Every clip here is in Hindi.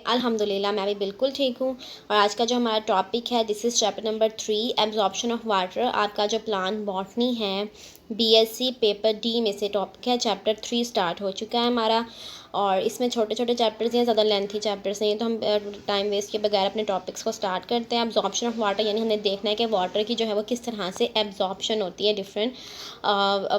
अल्हम्दुलिल्लाह मैं भी बिल्कुल ठीक हूँ। और आज का जो हमारा टॉपिक है this is chapter number 3 absorption of water. आपका जो प्लांट बॉटनी है बीएससी पेपर डी में से टॉपिक है। चैप्टर 3 स्टार्ट हो चुका है हमारा और इसमें छोटे छोटे चैप्टर्स हैं, ज़्यादा लेंथी चैप्टर्स नहीं है, तो हम टाइम वेस्ट के बगैर अपने टॉपिक्स को स्टार्ट करते हैं। एब्जॉर्प्शन ऑफ वाटर यानी हमने देखना है कि वाटर की जो है वो किस तरह से एब्जॉर्प्शन होती है डिफरेंट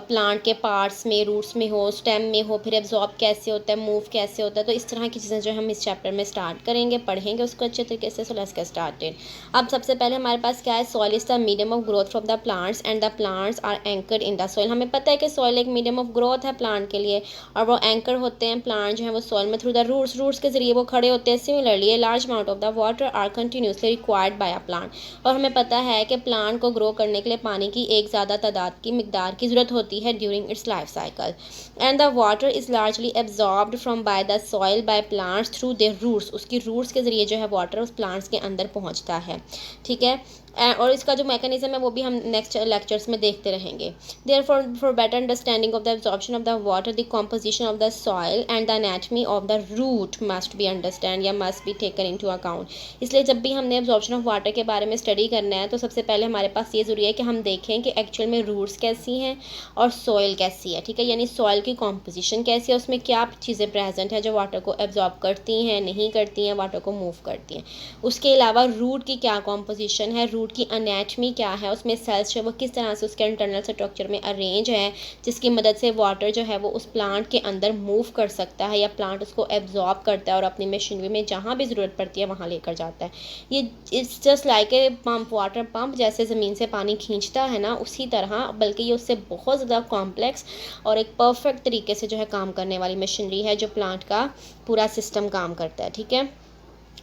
प्लांट के पार्ट्स में, रूट्स में हो, स्टेम में हो, फिर एब्जॉर्ब कैसे होता है, मूव कैसे होता है। तो इस तरह की चीज़ें जो हम इस चैप्टर में स्टार्ट करेंगे, पढ़ेंगे उसको अच्छे तरीके से। So let's get started. अब सबसे पहले हमारे पास क्या है, soil is the medium of growth from the plants and the plants are anchored in the soil. हमें पता है कि सॉइल एक मीडियम ऑफ ग्रोथ है प्लांट के लिए और वो एंकर होते हैं प्लांट जो है वो सॉइल में थ्रू द रूट्स के जरिए वो खड़े होते हैं। Similarly a large amount of the water are continuously required by a plant. और हमें पता है कि प्लांट को ग्रो करने के लिए पानी की एक ज़्यादा तादाद की मिकदार की ज़रूरत होती है during its life cycle and the water is largely absorbed from by the soil by plants through their roots. उसकी रूट्स के ज़रिए जो है वाटर उस प्लांट्स के अंदर पहुँचता है, ठीक है। और इसका जो मैकेनिज्म है वो भी हम नेक्स्ट लेक्चर्स में देखते रहेंगे। Therefore better understanding of the absorption of the water the composition of the soil and the anatomy of the root must be understand या must be taken into account. इसलिए जब भी हमने एब्जॉर्प्शन ऑफ वाटर के बारे में स्टडी करना है तो सबसे पहले हमारे पास ये ज़रूरी है कि हम देखें कि एक्चुअल में रूट्स कैसी हैं और सॉइल कैसी है, ठीक है। यानी सॉइल की कॉम्पोजिशन कैसी है, उसमें क्या चीज़ें प्रेजेंट है जो वाटर को एब्जॉर्ब करती हैं, नहीं करती हैं, वाटर को मूव करती हैं। उसके अलावा रूट की क्या कॉम्पोजिशन है, रूट की एनाटमी क्या है, उसमें सेल्स जो वो किस तरह से उसके इंटरनल स्ट्रक्चर में अरेंज है जिसकी मदद से वाटर जो है वो उस प्लांट के अंदर मूव कर सकता है या प्लांट उसको एब्जॉर्ब करता है और अपनी मशीनरी में जहाँ भी ज़रूरत पड़ती है वहाँ लेकर जाता है। ये it's just like a pump, water pump जैसे ज़मीन से पानी खींचता है ना, उसी तरह, बल्कि ये उससे बहुत ज़्यादा कॉम्प्लेक्स और एक परफेक्ट तरीके से जो है काम करने वाली मशीनरी है जो प्लांट का पूरा सिस्टम काम करता है, ठीक है।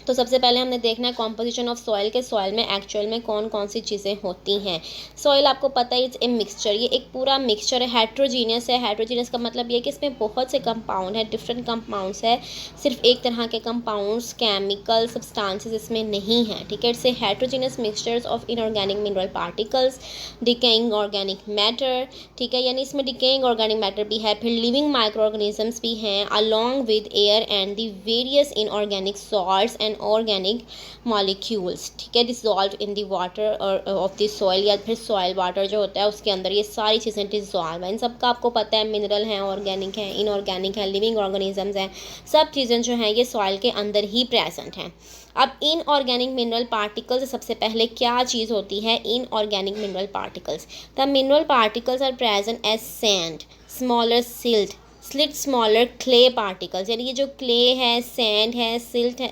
तो सबसे पहले हमने देखना है कॉम्पोजिशन ऑफ सॉइल के सॉइल में एक्चुअल में कौन कौन सी चीज़ें होती हैं। सॉइल आपको पता है इट्स ए मिक्सचर, ये एक पूरा मिक्सचर है, हेट्रोजीनियस है। हेट्रोजीनियस का मतलब ये कि इसमें बहुत से कंपाउंड है, डिफरेंट कंपाउंड्स है, सिर्फ एक तरह के कंपाउंड्स, केमिकल सब्सटेंसेस इसमें नहीं है, ठीक है। It's a heterogeneous mixtures of inorganic mineral particles, decaying organic matter, ठीक है। यानी इसमें डिकेइंग ऑर्गेनिक मैटर भी है, फिर लिविंग माइक्रो ऑर्गेनिजम्स भी हैं along with air and the various inorganic salts and organic molecules, ठीक है, dissolve in the water of the soil या फिर सॉइल वाटर जो होता है उसके अंदर ये सारी चीज़ें डिसॉल्व हैं। इन सब का आपको पता है, मिनरल हैं, ऑर्गेनिक हैं, इनऑर्गेनिक हैं, लिविंग ऑर्गेनिजम्स हैं, सब चीज़ें जो हैं ये सॉइल के अंदर ही प्रेजेंट हैं। अब इनऑर्गेनिक मिनरल पार्टिकल्स सबसे पहले क्या चीज़ होती है, inorganic mineral particles. The mineral particles are present as sand, smaller silt, slit, smaller clay particles. यानी ये जो क्ले है, सैंड है, सिल्ट है,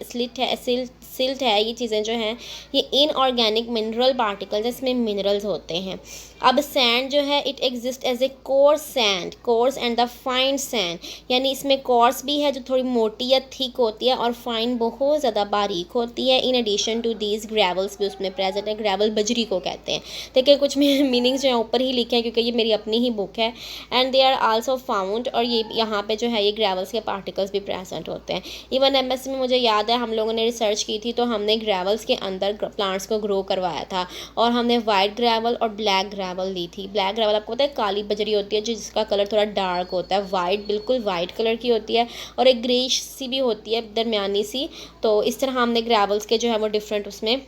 सिल्ट है, ये चीज़ें जो हैं ये इनऑर्गेनिक मिनरल पार्टिकल्स, इसमें मिनरल्स होते हैं। अब सैंड जो है it exist as a coarse sand, coarse and the fine sand, यानी इसमें कोर्स भी है जो थोड़ी मोटी या थिक होती है और फाइन बहुत ज़्यादा बारीक होती है। In addition to these gravels भी उसमें प्रेजेंट है, ग्रेवल बजरी को कहते हैं। देखिए कुछ मीनिंग्स जो है ऊपर ही लिखे हैं क्योंकि ये मेरी अपनी ही बुक है। And they are also found, और ये यहाँ पे जो है ये ग्रेवल्स के पार्टिकल्स भी प्रेजेंट होते हैं। इवन एमएससी में मुझे याद है हम लोगों ने रिसर्च की थी तो हमने ग्रेवल्स के अंदर प्लांट्स को ग्रो करवाया था और हमने वाइट ग्रेवल और ब्लैक ग्रेवल ली थी। ब्लैक ग्रेवल आपको पता है काली बजरी होती है जिसका कलर थोड़ा डार्क होता है, वाइट बिल्कुल वाइट कलर की होती है और एक ग्रेइश सी भी होती है दरमियानी सी। तो इस तरह हमने ग्रेवल्स के जो है वो डिफरेंट उसमें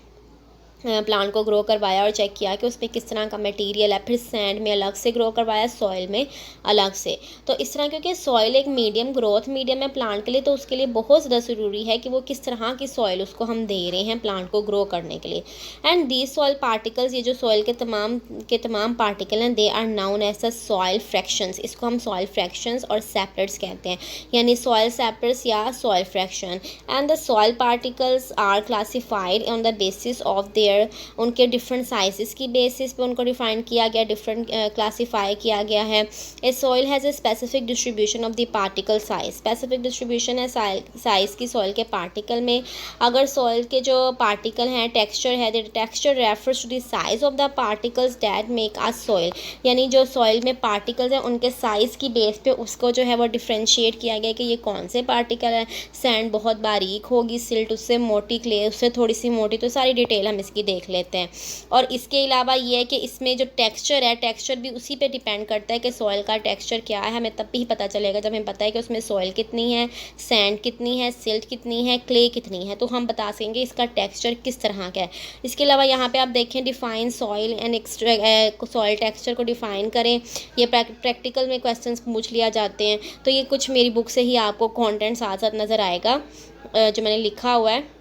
प्लांट को ग्रो करवाया और चेक किया कि उसमें किस तरह का मटेरियल है, फिर सैंड में अलग से ग्रो करवाया, सॉइल में अलग से। तो इस तरह क्योंकि सॉइल एक मीडियम ग्रोथ मीडियम है प्लांट के लिए, तो उसके लिए बहुत ज़्यादा ज़रूरी है कि वो किस तरह की सॉइल उसको हम दे रहे हैं प्लांट को ग्रो करने के लिए। एंड दीज सॉइल पार्टिकल्स, ये जो सॉइल के तमाम पार्टिकल हैं, they are known as the soil fractions. इसको हम सॉइल फ्रैक्शंस और सेपरेट्स कहते हैं, यानी सॉइल सेपरेट्स या soil fraction. And the soil particles are classified on the basis of their, उनके डिफरेंट साइजेस की बेसिस पे उनको डिफाइन किया गया, डिफरेंट क्लासीफाई किया गया है। A soil has a specific distribution of the particle size, specific distribution है साइज़ की सॉइल के पार्टिकल में। अगर सॉइल के जो पार्टिकल हैं टेक्सचर है, the texture refers to the size of the particles that make a soil, यानी जो सॉइल में पार्टिकल्स हैं उनके साइज़ की बेस पे उसको जो है वो डिफ्रेंशिएट किया गया कि ये कौन से पार्टिकल हैं। सैंड बहुत बारीक होगी, सिल्ट उससे मोटी, क्ले उससे थोड़ी सी मोटी, तो सारी डिटेल हम इसकी देख लेते हैं। और इसके अलावा ये है कि इसमें जो टेक्सचर है, टेक्सचर भी उसी पे डिपेंड करता है कि सॉइल का टेक्सचर क्या है। हमें तब भी पता चलेगा जब हमें पता है कि उसमें सॉइल कितनी है, सैंड कितनी है, सिल्ट कितनी है, क्ले कितनी है, तो हम बता सकेंगे इसका टेक्सचर किस तरह का है। इसके अलावा यहाँ पे आप देखें define soil and soil texture को डिफाइन करें, ये प्रैक्टिकल में क्वेश्चंस पूछ लिया जाते हैं। तो ये कुछ मेरी बुक से ही आपको कंटेंट साथ साथ नज़र आएगा जो मैंने लिखा हुआ है,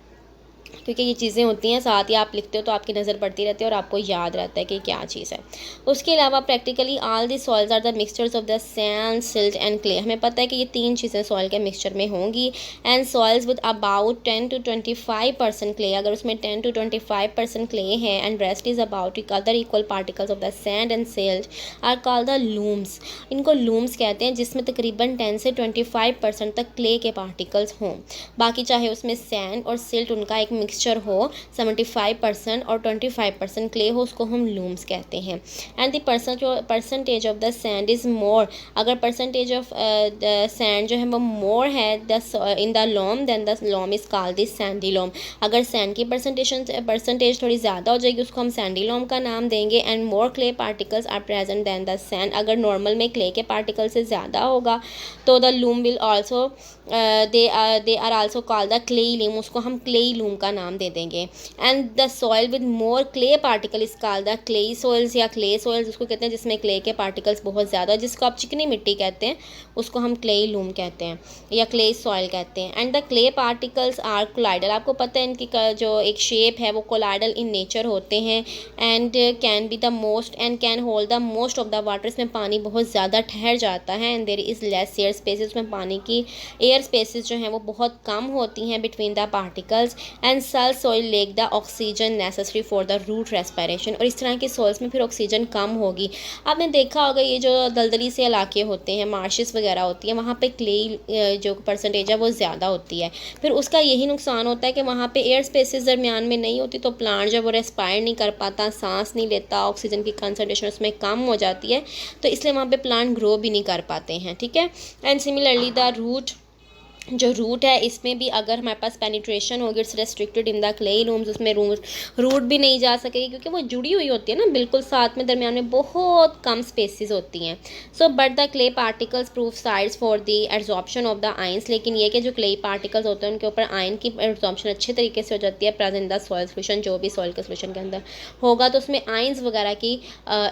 क्योंकि ये चीज़ें होती हैं साथ ही आप लिखते हो तो आपकी नज़र पड़ती रहती है और आपको याद रहता है कि क्या चीज़ है। उसके अलावा practically all the soils are the mixtures of the sand, silt and clay. हमें पता है कि ये 3 चीज़ें सॉइल के मिक्सचर में होंगी। And soils with about 10 to 25% clay, अगर उसमें 10 to 25% क्ले है and rest is about other equal particles of the sand and silt are called the loams. इनको लूम्स कहते हैं, जिसमें तकरीबन 10 से 25% तक क्ले के पार्टिकल्स हों। बाकी चाहे उसमें सैंड और सिल्ट उनका एक मिक्सचर हो 75% और 25% क्ले हो, उसको हम लूम्स कहते हैं। And the percentage of the sand is more, अगर परसेंटेज ऑफ द सैंड जो है वो मोर है in the loam, then the loam is called the sandy loam. अगर सैंड की परसेंटेज थोड़ी ज़्यादा हो जाएगी, उसको हम सैंडी लॉम का नाम देंगे। And more clay particles are present than the sand, अगर नॉर्मल में क्ले के पार्टिकल से ज़्यादा होगा तो the loam will also they are also called the clayey loam, उसको हम क्लेई लूम का नाम दे देंगे। And the soil with more clay particle is called the clayey soils या क्ले सॉइल्स, उसको कहते हैं जिसमें क्ले के पार्टिकल्स बहुत ज़्यादा, जिसको आप चिकनी मिट्टी कहते हैं उसको हम क्लेई लूम कहते हैं या क्लेई सॉइल कहते हैं। And the clay particles are colloidal, आपको पता है इनकी जो एक शेप है वो कोलाइडल इन नेचर होते हैं। And can be the most and can hold the most of the water, इसमें पानी बहुत ज़्यादा ठहर जाता है। And there is less air spaces, उसमें पानी की एयर स्पेसेस जो हैं वो बहुत कम होती हैं between the particles. And soil soil lack the oxygen necessary for the root respiration, और इस तरह के सॉइल्स में फिर ऑक्सीजन कम होगी। आपने देखा होगा ये जो दलदली से इलाके होते हैं, मार्शेस वगैरह होती हैं, वहाँ पे क्ले जो परसेंटेज है वो ज़्यादा होती है। फिर उसका यही नुकसान होता है कि वहाँ पे एयर स्पेसेस दरमियान में नहीं होती, तो प्लांट जब वो रेस्पायर नहीं कर पाता, सांस नहीं लेता, ऑक्सीजन की कंसनट्रेशन उसमें कम हो जाती है, तो इसलिए वहाँ पे प्लांट ग्रो भी नहीं कर पाते हैं। ठीक है। एंड सिमिलरली द रूट, जो रूट है इसमें भी अगर हमारे पास पेनिट्रेशन होगी, it's restricted in the clayey loams, उसमें रूट भी नहीं जा सकेगी क्योंकि वो जुड़ी हुई होती है ना बिल्कुल साथ में, दरमियान में बहुत कम स्पेसेस होती हैं। So but the clay particles prove sides for the absorption of the ions, लेकिन ये कि जो क्ले पार्टिकल्स होते हैं उनके ऊपर आयन की एब्जॉर्प्शन अच्छे तरीके से हो जाती है प्रेजेंट द सॉइल सोल्यूशन, जो भी सॉइल के सोल्यूशन के अंदर होगा तो उसमें आयंस वगैरह की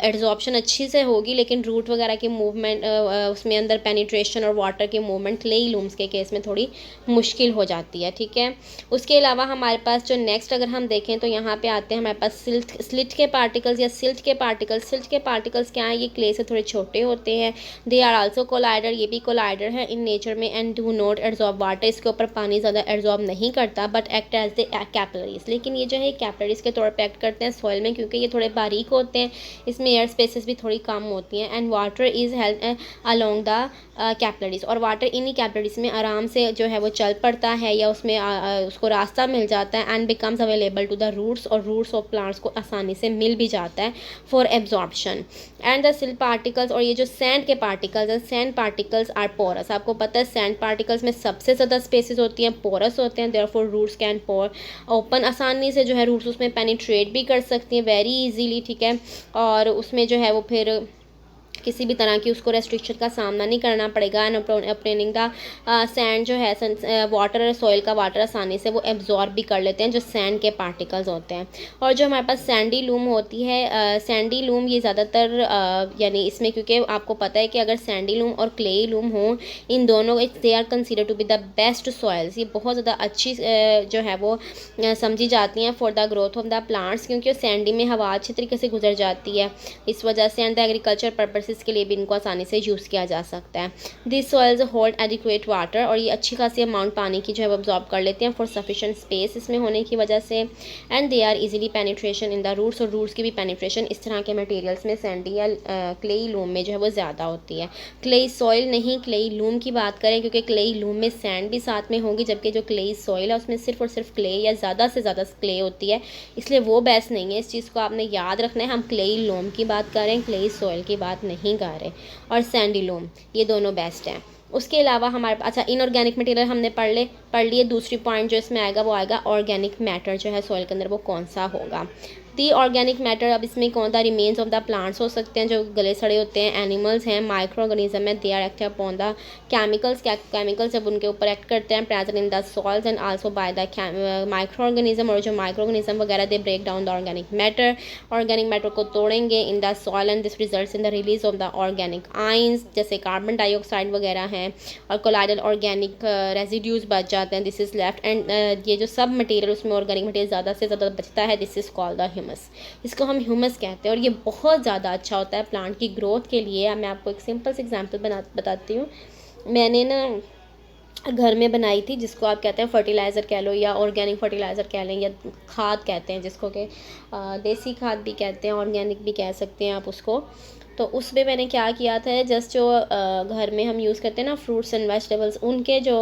एब्जॉर्प्शन अच्छी से होगी, लेकिन रूट वगैरह की मूवमेंट उसमें अंदर पेनिट्रेशन और वाटर की मूवमेंट क्लेई लूम्स के केस में थोड़ी मुश्किल हो जाती है। ठीक है। उसके अलावा हमारे पास जो नेक्स्ट अगर हम देखें तो यहाँ पे आते हैं हमारे पास स्लिट के पार्टिकल्स या सिल्ट के पार्टिकल्स। सिल्ट के पार्टिकल्स क्या हैं, ये क्ले से थोड़े छोटे होते हैं। दे आर आल्सो कोलाइडर, ये भी कोलाइडर है इन नेचर में। And do not absorb water, इसके ऊपर पानी ज़्यादा एब्जॉर्ब नहीं करता, but act as the capillaries, लेकिन ये जो है कैपिलरीज के तौर पर एक्ट करते हैं सॉइल में, क्योंकि ये थोड़े बारीक होते हैं, इसमें एयर स्पेसेस भी थोड़ी कम होती हैं। And water is help along the capillaries, और वाटर इन्हीं कैपिलरीज में आराम से जो है वो चल पड़ता है या उसमें उसको रास्ता मिल जाता है। And becomes available to the roots, और रूट्स ऑफ प्लांट्स को आसानी से मिल भी जाता है for absorption. And the silt particles, और ये जो सैंड के पार्टिकल्स हैं, सैंड पार्टिकल्स आर पोरस, आपको पता है सैंड पार्टिकल्स में सबसे ज़्यादा स्पेसेस होती हैं, पोरस होते हैं, therefore roots can pore open, आसानी से जो है रूट्स उसमें पेनिट्रेट भी कर सकती हैं वेरी इजीली। ठीक है। और उसमें जो है वो फिर किसी भी तरह की उसको रेस्ट्रिक्शन का सामना नहीं करना पड़ेगा। एंड अपटेनिंग द सैंड जो है वाटर, सॉइल का वाटर आसानी से वो एब्जॉर्ब भी कर लेते हैं जो सैंड के पार्टिकल्स होते हैं। और जो हमारे पास सैंडी लूम होती है, सैंडी लूम ये ज़्यादातर यानी इसमें, क्योंकि आपको पता है कि अगर सैंडी लूम और क्लेई लूम हो, इन दोनों they are consider to be the best soils, ये बहुत ज़्यादा अच्छी जो है वो समझी जाती हैं for the growth of the plants, क्योंकि सैंडी में हवा अच्छी तरीके से गुजर जाती है इस वजह से। एंड द एग्रीकल्चर पर्पसेस के लिए भी इनको आसानी से यूज़ किया जा सकता है। This soils hold adequate water, और ये अच्छी खासी अमाउंट पानी की जो है वो अब्जॉर्ब कर लेते हैं फॉर सफिशिएंट स्पेस इसमें होने की वजह से। And they are easily penetration in the roots, और रूट्स की भी पेनिट्रेशन इस तरह के मटेरियल्स में सैंडी या क्लेई लूम में जो है वो ज़्यादा होती है। क्लेई सॉइल नहीं, क्लेई लूम की बात करें, क्योंकि क्लेई लूम में सैंड भी साथ में होगी, जबकि जो क्लेई सॉइल है उसमें सिर्फ और सिर्फ क्ले या ज़्यादा से ज़्यादा क्ले होती है, इसलिए वो बेस्ट नहीं है। इस चीज़ को आपने याद रखना है, हम क्लेई लूम की बात करें, क्लेई सॉइल की बात नहीं कर रहे। और सैंडी लूम, ये दोनों बेस्ट हैं। उसके अलावा हमारे अच्छा इनऑर्गेनिक मटेरियल हमने पढ़ लिए। दूसरी पॉइंट जो इसमें आएगा वो आएगा ऑर्गेनिक मैटर जो है सॉइल के अंदर वो कौन सा होगा। दी ऑर्गेनिक मैटर, अब इसमें कौन सा रिमेन्स ऑफ द प्लांट्स हो सकते हैं जो गले सड़े होते हैं, एनिमल्स हैं, माइक्रो ऑर्गेनिज्म है, they are active upon the chemicals, क्या केमिकल्स जब उनके ऊपर एक्ट करते हैं, present in the soils and also by the micro organism, और जो माइक्रो ऑर्गेनिज्म वगैरह they break down the organic matter, organic matter को तोड़ेंगे in the soil and this results in the release of the organic ions जैसे कार्बन डाइऑक्साइड वगैरह हैं, और कोलाइडल ऑर्गेनिक रेजिड्यूज बच जाते हैं, दिस इज़ लेफ्ट एंड ये जो सब मटेरियल उसमें ऑर्गेनिक मटेरियल ज़्यादा से ज़्यादा बचता है, this is called the humus. इसको हम ह्यूमस कहते हैं और ये बहुत ज़्यादा अच्छा होता है प्लांट की ग्रोथ के लिए। मैं आपको एक सिंपल से एग्जांपल बताती हूँ। मैंने ना घर में बनाई थी, जिसको आप कहते हैं फर्टिलाइज़र कह लो या ऑर्गेनिक फर्टिलाइज़र कह लें या खाद कहते हैं, जिसको कि देसी खाद भी कहते हैं, ऑर्गेनिक भी कह सकते हैं आप उसको। तो उसमें मैंने क्या किया था, जस्ट जो घर में हम यूज़ करते हैं ना फ्रूट्स एंड वेजिटेबल्स, उनके जो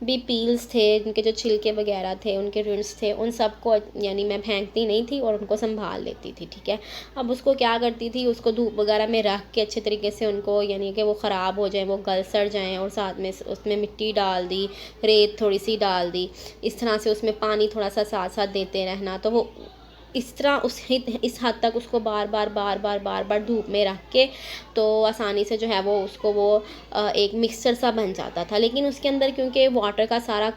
भी पील्स थे, उनके जो छिलके वगैरह थे, उनके रिंस थे, उन सबको यानी मैं फेंकती नहीं थी और उनको संभाल लेती थी, ठीक है। अब उसको क्या करती थी, उसको धूप वगैरह में रख के अच्छे तरीके से उनको, यानी कि वो ख़राब हो जाए, वो गल सड़ जाएँ, और साथ में उसमें मिट्टी डाल दी, रेत थोड़ी सी डाल दी, इस तरह से उसमें पानी थोड़ा सा साथ साथ देते रहना। तो वो इस तरह इस हद तक उसको बार बार धूप में रख के तो आसानी से जो है वो उसको वो एक मिक्सचर सा बन जाता था। लेकिन उसके अंदर क्योंकि वाटर का सारा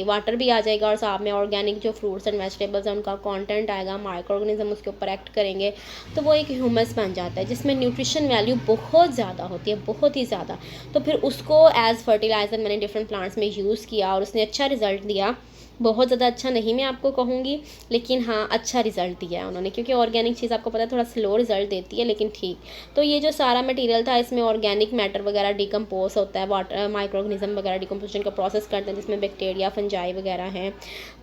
वाटर भी आ जाएगा और साथ में ऑर्गेनिक जो फ्रूट्स एंड वेजिटेबल्स हैं उनका कंटेंट आएगा, माइक्रो ऑर्गेनिज्म उसके ऊपर एक्ट करेंगे, तो वो एक ह्यूमस बन जाता है जिसमें न्यूट्रिशन वैल्यू बहुत ज़्यादा होती है, बहुत ही ज़्यादा। तो फिर उसको एज़ फर्टिलाइज़र मैंने डिफरेंट प्लांट्स में यूज़ किया और उसने अच्छा रिजल्ट दिया। बहुत ज़्यादा अच्छा नहीं मैं आपको कहूँगी, लेकिन हाँ अच्छा रिज़ल्ट दिया है उन्होंने, क्योंकि ऑर्गेनिक चीज़ आपको पता है थोड़ा स्लो रिज़ल्ट देती है, लेकिन ठीक। तो ये जो सारा मटेरियल था इसमें ऑर्गेनिक मैटर वगैरह डिकम्पोज होता है, वाटर माइक्रो ऑर्गेनिज्म वगैरह डिकम्पोजिशन का प्रोसेस करते हैं, जिसमें बैक्टीरिया फंजाई वगैरह हैं।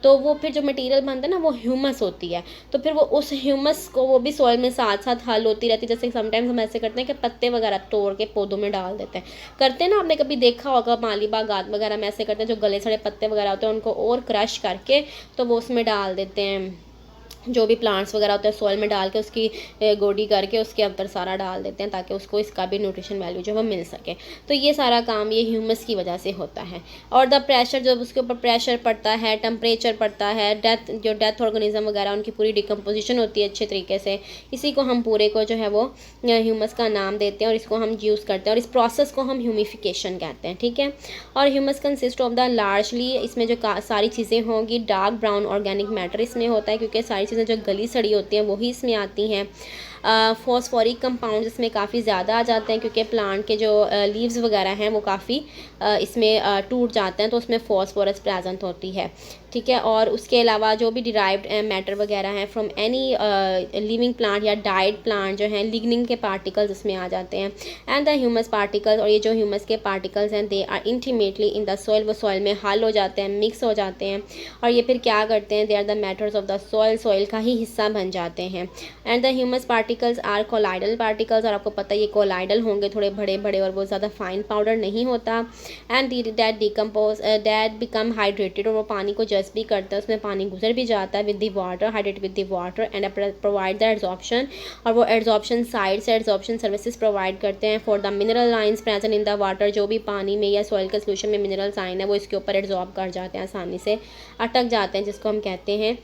तो वो फिर जो मटेरियल बनता है ना वो ह्यूमस होती है। तो फिर वो उस ह्यूमस को वो भी सॉइल में साथ साथ हल होती रहती है। जैसे समटाइम्स हम ऐसे करते हैं कि पत्ते वगैरह तोड़ के पौधों में डाल देते हैं, करते हैं ना, आपने कभी देखा होगा माली बागात वगैरह में ऐसे करते हैं, जो गले सड़े पत्ते वगैरह होते हैं उनको और क्रश करके तो वो उसमें डाल देते हैं, जो भी प्लांट्स वगैरह होते हैं सॉइल में डाल के उसकी गोडी करके उसके अंदर सारा डाल देते हैं ताकि उसको इसका भी न्यूट्रिशन वैल्यू जो वो मिल सके। तो ये सारा काम ये ह्यूमस की वजह से होता है। और द प्रेशर, जब उसके ऊपर प्रेशर पड़ता है, टेम्परेचर पड़ता है, डेथ ऑर्गेनिज्म वगैरह उनकी पूरी डिकम्पोजिशन होती है अच्छे तरीके से, इसी को हम पूरे को जो है वो ह्यूमस का नाम देते हैं और इसको हम यूज़ करते हैं और इस प्रोसेस को हम ह्यूमिफिकेशन कहते हैं, ठीक है। और humus consist of the largely, इसमें जो सारी चीज़ें होंगी, डार्क ब्राउन ऑर्गेनिक मैटर इसमें होता है, क्योंकि सारी चीज़ें जो गली सड़ी होती हैं वही इसमें आती हैं। फॉस्फोरिक कंपाउंड इसमें काफ़ी ज़्यादा आ जाते हैं, क्योंकि प्लांट के जो लीव्स वगैरह हैं वो काफ़ी इसमें टूट जाते हैं, तो उसमें फॉस्फोरस प्रेजेंट होती है, ठीक है। और उसके अलावा जो भी डिराइव्ड मैटर वगैरह हैं फ्रॉम एनी लिविंग प्लांट या डाइड प्लांट जो हैं, लिग्निन के पार्टिकल्स उसमें आ जाते हैं, एंड द ह्यूमस पार्टिकल्स, और ये जो ह्यूमस के पार्टिकल्स हैं they are intimately in the soil, वो सॉइल में हल हो जाते हैं, मिक्स हो जाते हैं, और ये फिर क्या करते हैं, they are the matters of the soil, soil का ही हिस्सा बन जाते हैं। And the humus particles are colloidal particles, और आपको पता है ये कोलाइडल होंगे, थोड़े बड़े बड़े और वो ज़्यादा फाइन पाउडर नहीं होता। And that decompose that become hydrated, और वो पानी को जस्ट भी करता है, उसमें पानी गुजर भी जाता है with the water, hydrate with the water, and provide the adsorption, और वो एड्जॉर्प्शन साइड से एड्जॉर्प्शन सर्विसेज प्रोवाइड करते हैं for the mineral lines present in the water, जो भी पानी में या सॉइल के सोल्यूशन में मिनरल आइन है वो इसके ऊपर एड्जॉर्ब कर जाते हैं, आसानी से अटक जाते हैं, जिसको हम कहते हैं।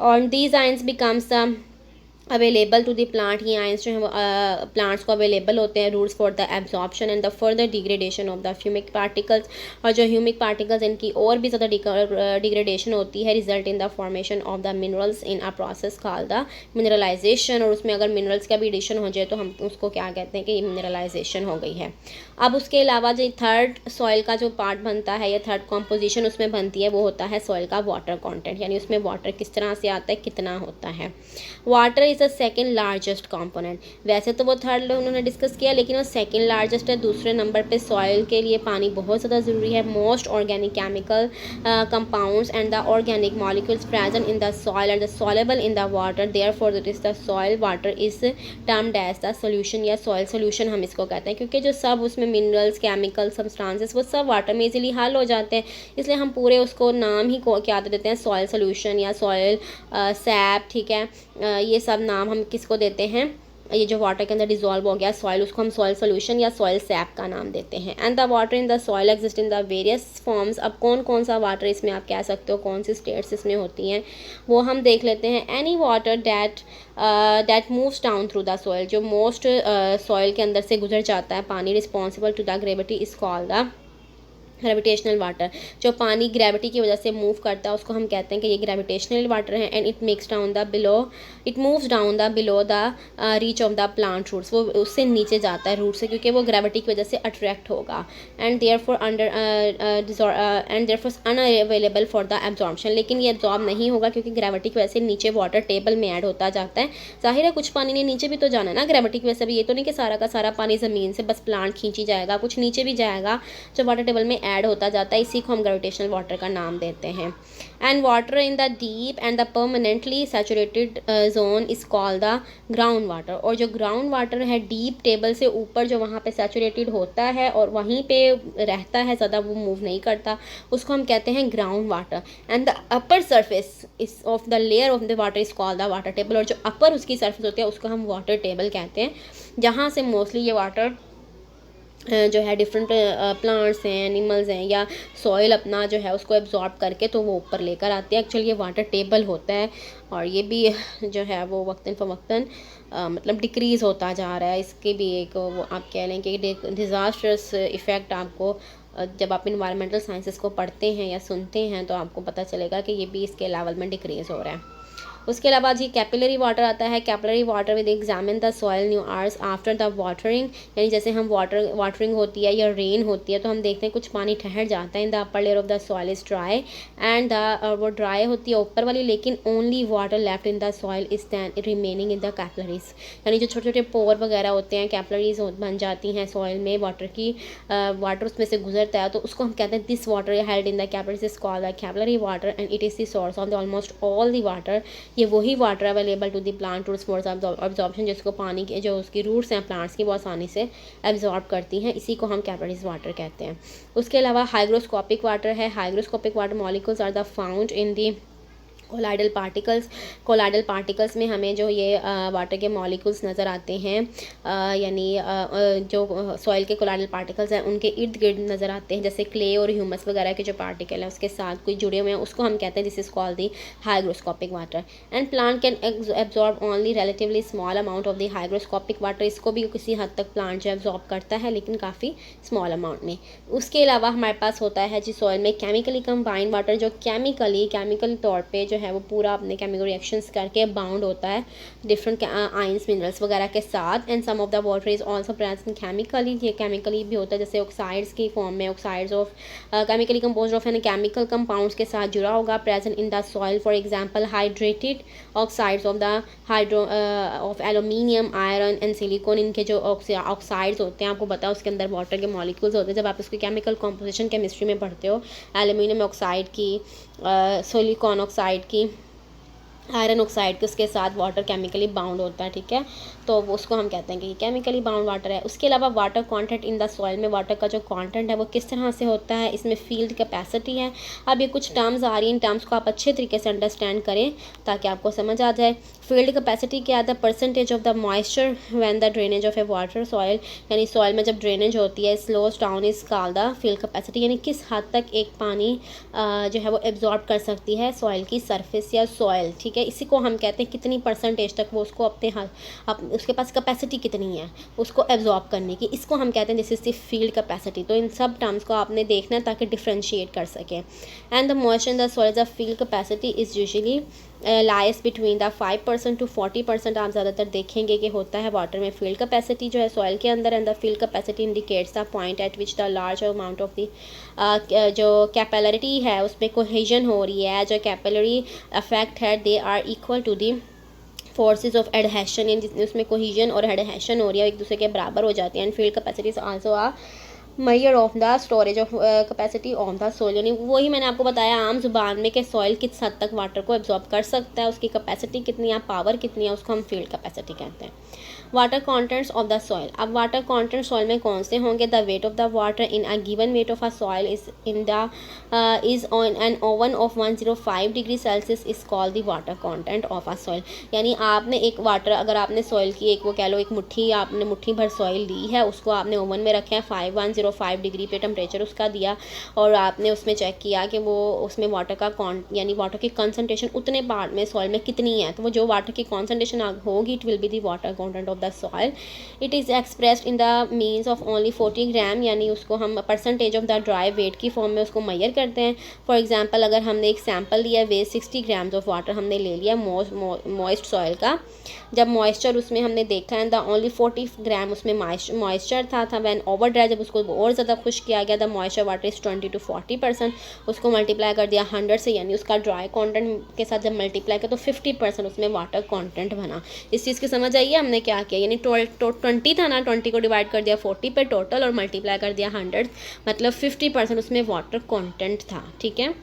और these ions becomes the available to the plant, ये आइंस जो है प्लांट्स को अवेलेबल होते हैं, roots for the absorption and the further degradation of the humic particles, और जो ह्यूमिक पार्टिकल्स इनकी और भी ज़्यादा डिग्रेडेशन होती है, result in the formation of the minerals in a process called the mineralization, और उसमें अगर मिनरल्स का भी एडिशन हो जाए तो हम उसको क्या कहते हैं कि मिनरलाइजेशन हो गई है। अब उसके अलावा जो थर्ड सॉइल का जो पार्ट बनता है या थर्ड कॉम्पोजिशन उसमें बनती है वो होता है सॉइल का वाटर कॉन्टेंट, यानी उसमें वाटर किस तरह से आता है, कितना होता है। Water is the second largest component, वैसे तो वो थर्ड उन्होंने डिस्कस किया, लेकिन वो सेकेंड लार्जेस्ट है। दूसरे नंबर पे सॉइल के लिए पानी बहुत ज़्यादा ज़रूरी है। Most organic chemical compounds and the organic molecules present in the soil and the soluble in the water, therefore that is the soil water is termed as the solution या सॉइल सोल्यूशन हम इसको कहते हैं, क्योंकि जो सब उसमें मिनरल्स केमिकल सब्सटेंसेस वो सब वाटर में इजीली हल हो जाते हैं, इसलिए हम पूरे उसको नाम ही क्या देते हैं, सॉइल सोल्यूशन या सॉइल सैप, ठीक है। ये सब नाम हम किसको देते हैं, ये जो वाटर के अंदर डिजॉल्व हो गया सॉइल, उसको हम सॉइल सोल्यूशन या सॉइल सैप का नाम देते हैं। And the water in the soil exist in the various forms. अब कौन कौन सा वाटर इसमें आप कह सकते हो, कौन सी स्टेट्स इसमें होती हैं, वो हम देख लेते हैं। Any water that moves down through the soil, जो मोस्ट सॉइल के अंदर से गुजर जाता है पानी, responsible to the gravity is called the gravitational water. जो पानी ग्रेविटी की वजह से मूव करता है उसको हम कहते हैं कि ये ग्रेविटेशनल वाटर है। And it moves down the below the reach of the plant roots, वो उससे नीचे जाता है रूट से, क्योंकि वो ग्रेविटी की वजह से अट्रैक्ट होगा। And therefore unavailable for the absorption, लेकिन ये एब्जॉर्ब नहीं होगा क्योंकि ग्रेविटी की वजह से नीचे वाटर टेबल में ऐड होता जाता है। जाहिर है कुछ पानी ने नीचे भी तो जाना है ना ग्रेविटी की वजह से भी, ये तो नहीं कि सारा का सारा पानी ज़मीन से बस प्लांट खींची जाएगा, कुछ नीचे भी जाएगा जो वाटर टेबल में ऐड होता जाता है। इसी को हम ग्रेविटेशनल वाटर का नाम देते हैं। And water in the deep and the permanently saturated zone is called the ground water. और जो ग्राउंड वाटर है डीप टेबल से ऊपर जो वहाँ पे सैचुरेटेड होता है और वहीं पे रहता है, ज़्यादा वो मूव नहीं करता, उसको हम कहते हैं ground water. And the upper surface is of the layer of the water is called the water table. और जो अपर उसकी सरफेस होती है उसको हम वाटर टेबल कहते हैं, जहाँ से मोस्टली ये वाटर जो है डिफरेंट प्लांट्स हैं, एनिमल्स हैं, या सॉइल अपना जो है उसको एब्जॉर्ब करके तो वो ऊपर लेकर आते हैं। एक्चुअली ये वाटर टेबल होता है और ये भी जो है वो वक्तन फ़वक्तन मतलब डिक्रीज़ होता जा रहा है। इसके भी एक वो आप कह लें कि डिज़ास्टर्स इफ़ेक्ट आपको जब आप इन्वायरमेंटल साइंसेस को पढ़ते हैं या सुनते हैं तो आपको पता चलेगा कि ये भी इसके लेवल में डिक्रीज़ हो रहा है। उसके अलावा जी कैपिलरी वाटर आता है। Capillary water with examine the soil new hours after the watering, यानी जैसे हम वाटरिंग होती है या रेन होती है तो हम देखते हैं कुछ पानी ठहर जाता है। In the upper layer of the soil is dry and वो ड्राई होती है ऊपर वाली, लेकिन only water left in the soil is than remaining in the capillaries, यानी जो छोटे छोटे पोर वगैरह होते हैं कैपिलरीज बन जाती हैं सॉइल में, वाटर की वाटर उसमें से गुजरता है तो उसको हम कहते हैं this water held in the capillaries is called the capillary water and it is the source of the almost all the water. ये वही water available to the plant roots for absorption, जिसको पानी के जो उसकी रूट्स हैं प्लांट्स की बहुत आसानी से एब्जॉर्ब करती हैं, इसी को हम कैपिलरीज वाटर कहते हैं। उसके अलावा हाइग्रोस्कोपिक वाटर है। Hygroscopic water molecules are the found in the colloidal particles में हमें जो ये वाटर के मॉलिक्यूल्स नज़र आते हैं, यानी जो सॉइल के कोलाइडल पार्टिकल्स हैं उनके इर्द गिर्द नज़र आते हैं, जैसे क्ले और ह्यूमस वगैरह के जो पार्टिकल हैं उसके साथ कोई जुड़े हुए हैं, उसको हम कहते हैं this is called the hygroscopic water. And plant can absorb only relatively small amount of the hygroscopic water, इसको भी किसी हद तक प्लांट जो एब्जॉर्ब करता है लेकिन काफ़ी स्मॉल अमाउंट में। उसके अलावा हमारे पास होता है जी सॉइल में केमिकली कंबाइंड वाटर, जो केमिकल तौर पर जो है वो पूरा अपने केमिकल रिएक्शंस करके बाउंड होता है डिफरेंट आयंस मिनरल्स वगैरह के साथ। And some of the water is also present chemically, ये केमिकली भी होता है जैसे ऑक्साइड्स की फॉर्म में, oxides of chemically compose of an chemical compounds के साथ जुड़ा होगा present in the soil. For example hydrated oxides of the of aluminium, iron and silicon, इनके जो ऑक्साइड्स होते हैं आपको पता है उसके अंदर वाटर के मॉलिक्यूल्स होते हैं। जब आप इसकी केमिकल कॉम्पोजिशन केमिस्ट्री में पढ़ते हो, एलुमिनियम ऑक्साइड की, सिलिकॉन ऑक्साइड की, आयरन ऑक्साइड के उसके साथ वाटर केमिकली बाउंड होता है, ठीक है, तो उसको हम कहते हैं कि केमिकली बाउंड वाटर है। उसके अलावा water content in the soil में वाटर का जो कंटेंट है वो किस तरह से होता है, इसमें फील्ड कैपेसिटी है। अब ये कुछ टर्म्स आ रही हैं, इन टर्म्स को आप अच्छे तरीके से अंडरस्टैंड करें ताकि आपको समझ आ जाए। फील्ड कैपेसिटी क्या है, the percentage of the moisture when the drainage of A water soil, यानी सॉइल में जब ड्रेनेज होती है slows down is called the field capacity, यानी किस हद तक एक पानी जो है वो एब्जॉर्ब कर सकती है सॉइल की सरफेस या सॉइल, ठीक है। इसी को हम कहते हैं कितनी परसेंटेज तक वो उसको अपने हाथ उसके पास कैपेसिटी कितनी है उसको एब्जॉर्ब करने की, इसको हम कहते हैं this is the field capacity. तो इन सब टर्म्स को आपने देखना है ताकि डिफ्रेंशिएट कर सकें। And the moisture in the soil the field capacity is usually lies between the 5% to 40%। आप ज़्यादातर देखेंगे कि होता है वाटर में फील्ड कैपेसिटी जो है सॉइल के अंदर। And the field capacity indicates the point eight which the large amount of the जो कैपिलरी है उसमें कोहेजन हो रही है, जो कैपिलरी अफेक्ट है they are equal to the forces of adhesion, यानी उसमें कोहेजन और एडहेशन हो रही है एक दूसरे के बराबर हो जाती है। And field capacities also are measure of the storage of capacity of the soil, यानी वही मैंने आपको बताया आम जुबान में कि सॉइल किस हद तक वाटर को एब्जॉर्ब कर सकता है, उसकी कैपेसिटी कितनी है, पावर कितनी है, उसको हम फील्ड कैपेसिटी कहते हैं। Water contents of the soil, अब वाटर कॉन्टेंट सॉइल में कौन से होंगे? The weight of the water in a given weight of a soil is on an oven of 105 degree Celsius is called the water content of a soil. यानी आपने एक वाटर, अगर आपने सॉइल की एक वो कह लो एक मुट्ठी, आपने मुट्ठी भर सॉइल ली है, उसको आपने ओवन में रखा है, 105 डिग्री पे टेम्परेचर उसका दिया, और आपने उसमें चेक किया कि वो उसमें वाटर का यानी वाटर की कंसनट्रेशन उतने पार्ट में सॉइल में कितनी है, तो वो जो वाटर की कंसनट्रेशन होगी it will be the water content of the soil. It is expressed in the means of only 40 gram, यानी उसको हम percentage of the dry weight की फॉर्म में उसको मेजर करते हैं। फॉर एग्जांपल अगर हमने एक सैंपल लिया है, वेट 60 ग्राम्स ऑफ वाटर हमने ले लिया मॉइस्ट सॉइल का, जब मॉइस्चर उसमें हमने देखा है द ओनली 40 ग्राम उसमें मॉइस्चर था वैन ओवर ड्राई, जब उसको और ज़्यादा खुश किया गया the moisture water is 20 to 40%, उसको मल्टीप्लाई कर दिया 100 से, यानी उसका ड्राई कंटेंट के साथ जब मल्टीप्लाई किया तो 50% उसमें वाटर कंटेंट बना। इस चीज़ की समझ आइए हमने क्या किया, यानी 20 था ना, 20 को डिवाइड कर दिया 40 पे टोटल और मल्टीप्लाई कर दिया 100, मतलब 50% उसमें वाटर कंटेंट था। ठीक है,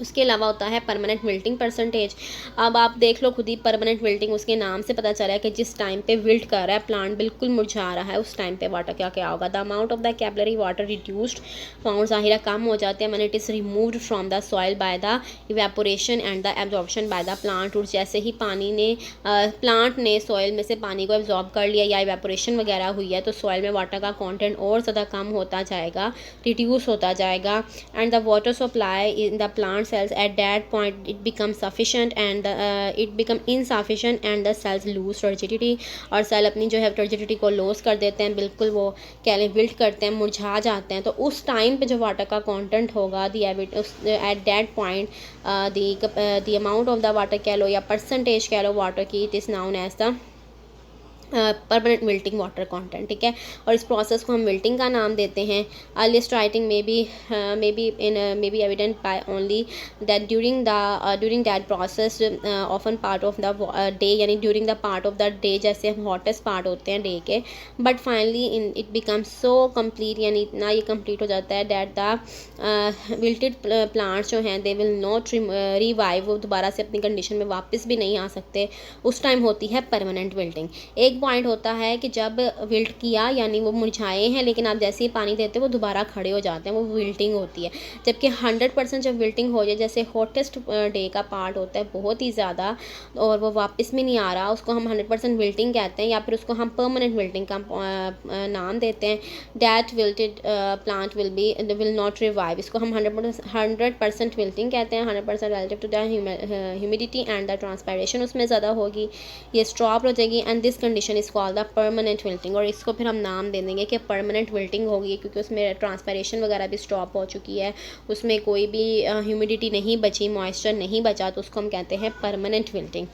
उसके अलावा होता है परमानेंट विल्टिंग परसेंटेज। अब आप देख लो खुद ही, परमानेंट विल्टिंग उसके नाम से पता चला है कि जिस टाइम पे विल्ट कर रहा है प्लांट, बिल्कुल मुरझा रहा है, उस टाइम पे वाटर क्या क्या होगा? The amount of the capillary water reduced, found ज़ाहिरा कम हो जाते हैं, when it is removed from the soil by the evaporation and the absorption by the plant root. जैसे ही पानी ने प्लांट ने सॉइल में से पानी को एब्जॉर्ब कर लिया या इवेपोरेशन वगैरह हुई है, तो सॉइल में वाटर का कॉन्टेंट और ज़्यादा कम होता जाएगा, रिड्यूस होता जाएगा। And the water supply in the plant cells at that point it becomes sufficient and it become insufficient and the cells lose turgidity, और सेल अपनी जो है टर्जिडिटी को लॉस कर देते हैं, बिल्कुल वो क्या विल्ट करते हैं, मुरझा जाते हैं। तो उस टाइम पे जो वाटर का कंटेंट होगा at that point the amount of the water कह लो या परसेंटेज कह लो वाटर की, it is known as the permanent wilting water content. ठीक है, और इस प्रोसेस को हम विल्टिंग का नाम देते हैं। Earliest writing may be evident by only that during that process often part of the day, यानी during the part of the day, जैसे हम हॉटेस्ट पार्ट होते हैं डे के, but finally it becomes so complete, यानी इतना ये कम्प्लीट हो जाता है दैट द विल्टेड प्लांट्स जो हैं दे विल नॉट रिवाइव, वो दोबारा से अपनी कंडीशन में वापस भी नहीं आ सकते, उस टाइम होती है परमानेंट विल्टिंग। एक पॉइंट होता है कि जब विल्ट किया यानी वो मुरझाए हैं, लेकिन आप जैसे ही पानी देते हो वो दोबारा खड़े हो जाते हैं, वो विल्टिंग होती है। जबकि 100% जब विल्टिंग हो जाए, जैसे हॉटेस्ट डे का पार्ट होता है बहुत ही ज़्यादा और वो वापस में नहीं आ रहा, उसको हम 100% विल्टिंग कहते हैं, या फिर उसको हम परमानेंट विल्टिंग का नाम देते हैं। That wilted plant will not revive, इसको हम 100% विल्टिंग कहते हैं। 100% relative to the humidity and the transpiration उसमें ज़्यादा होगी, ये स्टॉप हो जाएगी, and this condition is called the permanent wilting, और इसको फिर हम नाम दे देंगे कि परमानेंट विल्टिंग होगी, क्योंकि उसमें ट्रांसपायरेशन वगैरह भी स्टॉप हो चुकी है, उसमें कोई भी ह्यूमिडिटी नहीं बची, मॉइस्चर नहीं बचा, तो उसको हम कहते हैं permanent wilting.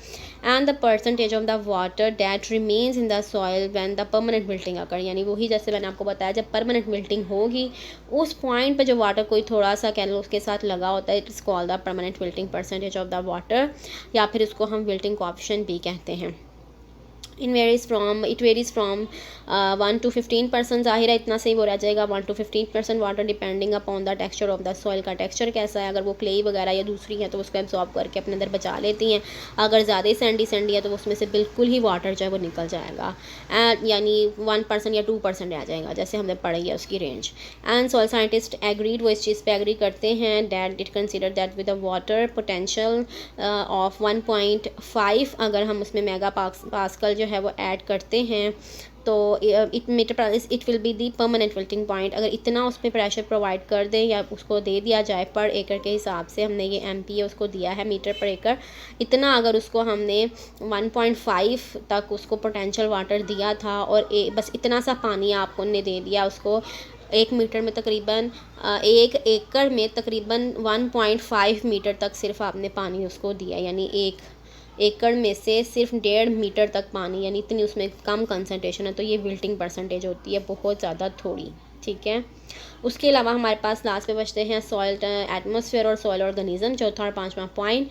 And the percentage of the water that remains in the soil when the permanent wilting occur, यानी वही जैसे मैंने आपको बताया जब परमानेंट विल्टिंग होगी उस पॉइंट पे जो वाटर कोई थोड़ा सा कह लो उसके साथ लगा होता है, it is called the permanent wilting percentage of the water, या फिर इसको हम विल्टिंग कोएफिशिएंट भी कहते हैं। it varies from 1 to 15%, ज़ाहिर है इतना सही वो रह जाएगा 1 to 15% water, depending upon the texture of the soil का टेक्सचर कैसा है, अगर वो क्लेई वगैरह या दूसरी है तो उसको एब्जॉर्ब करके अपने अंदर बचा लेती हैं, अगर ज़्यादा ही सैंडी है तो उसमें से बिल्कुल ही वाटर जो है वो निकल जाएगा, यानी 1% या 2% रह जाएगा, जैसे हमने पढ़ी है उसकी range. And soil scientist agreed, वो इस चीज़ पे एग्री करते हैं that it consider that with the water potential of 1.5, अगर हम उसमें मेगा पास्कल जो है वो ऐड करते हैं तो it will be the permanent wilting point. अगर इतना उस पर प्रेशर प्रोवाइड कर दें या उसको दे दिया जाए पर एकड़ के हिसाब से, हमने ये MPa उसको दिया है मीटर पर एकड़, इतना अगर उसको हमने 1.5 तक उसको पोटेंशियल वाटर दिया था और बस इतना सा पानी आपको ने दे दिया उसको, 1 मीटर में तकरीबन 1 एकड़ में तकरीबन 1.5 मीटर तक सिर्फ आपने पानी उसको दिया, यानी 1 एकड़ में से सिर्फ 1.5 मीटर तक पानी, यानी इतनी उसमें कम कंसनट्रेशन है, तो ये विल्टिंग परसेंटेज होती है बहुत ज़्यादा थोड़ी। ठीक है, उसके अलावा हमारे पास लास्ट पे बचते हैं सॉइल एटमॉस्फेयर और सॉइल ऑर्गेनिज्म, चौथा और पांचवा पॉइंट।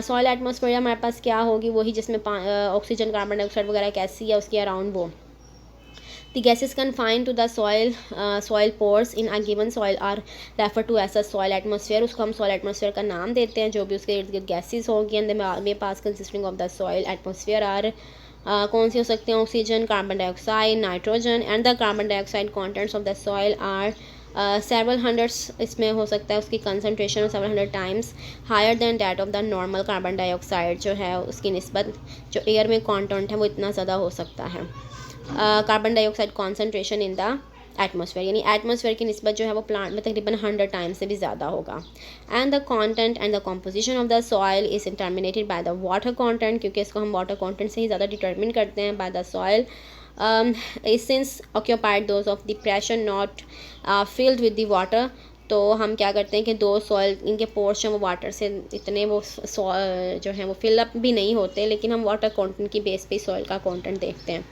सॉइल एटमॉस्फेयर हमारे पास क्या होगी, वही जिसमें ऑक्सीजन कार्बन डाइऑक्साइड वगैरह कैसी है उसके अराउंड वो The gases confined to the soil pores in a given soil are referred to as a soil atmosphere. उसको हम soil atmosphere का नाम देते हैं, जो भी उसके इर्द गिर्द गैसेस होंगी and may pass consisting of the soil atmosphere are कौन सी हो सकते हैं? Oxygen, carbon dioxide, nitrogen and the carbon dioxide contents of the soil are several hundreds, इसमें हो सकता है उसकी concentration several hundred times higher than that of the normal carbon dioxide, जो है उसकी निस्बत जो एयर में कॉन्टेंट है वो इतना ज़्यादा हो सकता है carbon dioxide concentration in the atmosphere, यानी एटमॉस्फेयर की निस्बत जो है वो प्लांट में तकरीबन 100 टाइम्स से भी ज़्यादा होगा. And the content and the composition of the soil is determinated by the water content, क्योंकि इसको हम वाटर कंटेंट से ही ज़्यादा डिटर्मिन करते हैं. Bye the soil since occupied those of the pressure not filled with the water, तो हम क्या करते हैं कि दो सॉइल इनके पोर्शन वो वाटर से इतने वो जो है वो फिलअप भी नहीं होते, लेकिन हम वाटर कंटेंट की बेस पे सॉइल का कंटेंट देखते हैं.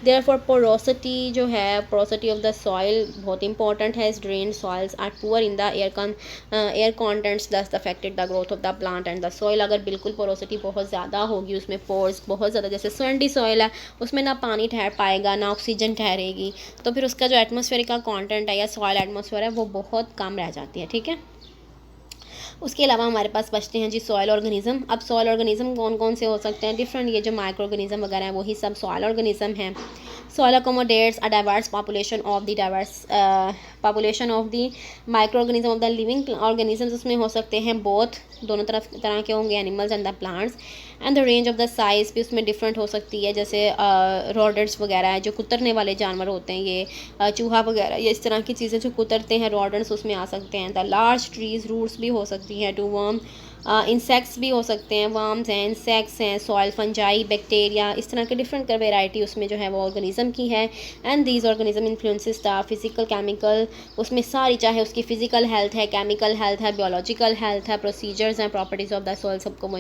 देयरफॉर पोरोसिटी जो है, पोरोसिटी ऑफ द सॉइल बहुत इंपॉर्टेंट है. Drain soils are poor in the air contents thus affected the growth of the plant and the soil. अगर बिल्कुल पोरोसिटी बहुत ज़्यादा होगी, उसमें पोर्स बहुत ज़्यादा, जैसे सैंडी सॉइल है उसमें ना पानी ठहर पाएगा ना ऑक्सीजन ठहरेगी, तो फिर उसका जो एटमॉस्फेयर का कॉन्टेंट है या सॉइल एटमॉस्फेयर है वो बहुत कम रह जाती है. ठीक है, उसके अलावा हमारे पास बचते हैं जी सॉयल ऑर्गेनिज्म. अब सॉयल ऑर्गेनिज्म कौन कौन से हो सकते हैं? डिफरेंट, ये जो माइक्रो ऑर्गेनिज्म वगैरह हैं वही सब सॉयल ऑर्गेनिज्म हैं. Soil accommodates a diverse population of the micro organism of the living organisms. उसमें हो सकते हैं बोथ, दोनों तरह के होंगे, animals and the plants. And the range of the size भी उसमें डिफरेंट हो सकती है, जैसे रॉडेंट्स वगैरह है जो कुतरने वाले जानवर होते हैं, ये चूहा वगैरह, ये इस तरह की चीज़ें जो कुतरते हैं, रॉडेंट्स उसमें आ सकते हैं. द लार्ज ट्रीज रूट्स भी हो सकती हैं. टू वर्म इंसेक्ट्स भी हो सकते हैं, वर्म्स हैं, इंसेक्ट्स हैं, सॉइल फंजाई, बैक्टीरिया, इस तरह के डिफरेंट वेराइटी उसमें जो है वो ऑर्गेनिज्म की है. And these organism influences the physical chemical, उसमें सारी, चाहे उसकी फिजिकल हेल्थ है, केमिकल हेल्थ है, बायोलॉजिकल हेल्थ है, प्रोसीजर्स हैं, प्रॉपर्टीज़ ऑफ द सॉइल, सबको वो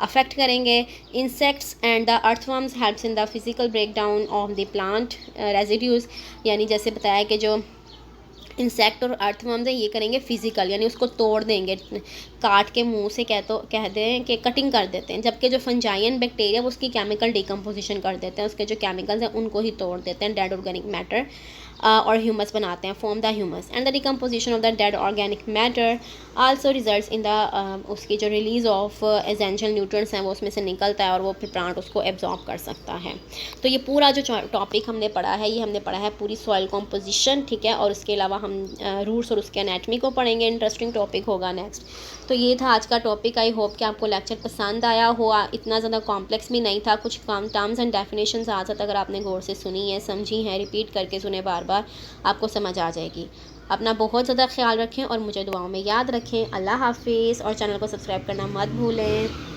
अफेक्ट करेंगे. Insects and the earthworms helps in the physical break down of the plant residues, यानी जैसे बताया कि जो इंसेक्ट और अर्थवर्म्स हैं ये करेंगे फिजिकल, यानी उसको तोड़ देंगे, काट के मुंह से कह दें कि कटिंग कर देते हैं. जबकि जो फंजाई बैक्टीरिया वो उसकी केमिकल डिकम्पोजिशन कर देते हैं, उसके जो केमिकल्स हैं उनको ही तोड़ देते हैं, डेड ऑर्गेनिक मैटर और ह्यूमस बनाते हैं, form the humus. And the decomposition of the dead organic matter also results in the उसकी जो रिलीज ऑफ एसेंशियल न्यूट्रिएंट्स हैं वो उसमें से निकलता है और वो फिर प्लांट उसको एब्जॉर्ब कर सकता है. तो ये पूरा जो टॉपिक हमने पढ़ा है, ये हमने पढ़ा है पूरी सॉइल कॉम्पोजिशन. ठीक है, और उसके अलावा हम रूट्स और उसके एनाटमी को पढ़ेंगे. इंटरेस्टिंग टॉपिक होगा नेक्स्ट. तो ये था आज का टॉपिक. आई होप कि आपको लेक्चर पसंद आया हो. इतना ज़्यादा कॉम्प्लेक्स भी नहीं था, कुछ कम टर्म्स एंड डेफिनेशंस आज तक अगर आपने गौर से सुनी है, समझी हैं, रिपीट करके सुने बार बार, आपको समझ आ जाएगी. अपना बहुत ज़्यादा ख्याल रखें और मुझे दुआओं में याद रखें. अल्लाह हाफिज़, और चैनल को सब्सक्राइब करना मत भूलें.